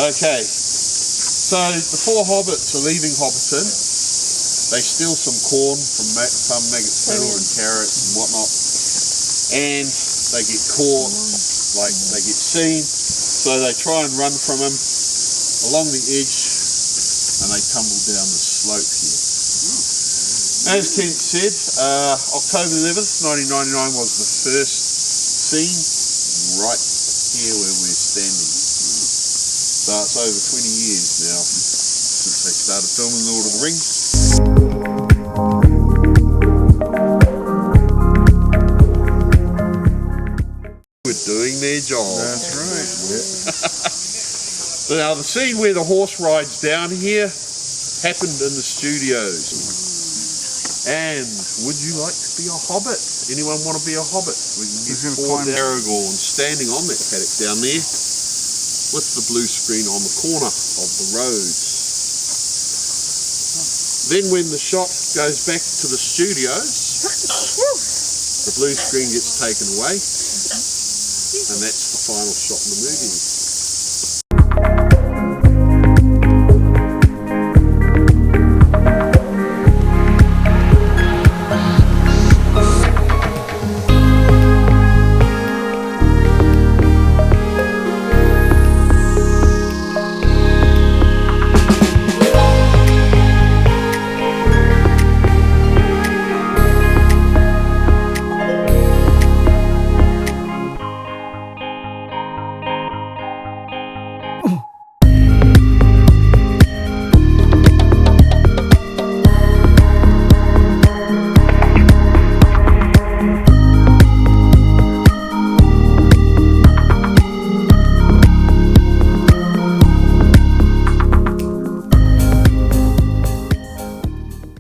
Okay, so the four hobbits are leaving Hobbiton. They steal some corn from some maggots and carrots and whatnot, and they get caught, like they get seen, so they try and run from him along the edge, and they tumble down the slope here. As Kent said, October 11th, 1999 was the first scene right here where we're standing. So it's over 20 years now since they started filming Lord of the Rings. We're doing their job. That's right. Yeah. Now the scene where the horse rides down here happened in the studios. And would you like to be a hobbit? Anyone want to be a hobbit? We can get poor Aragorn standing on that paddock down there with the blue screen on the corner of the road. Then when the shot goes back to the studios, the blue screen gets taken away, and that's the final shot in the movie.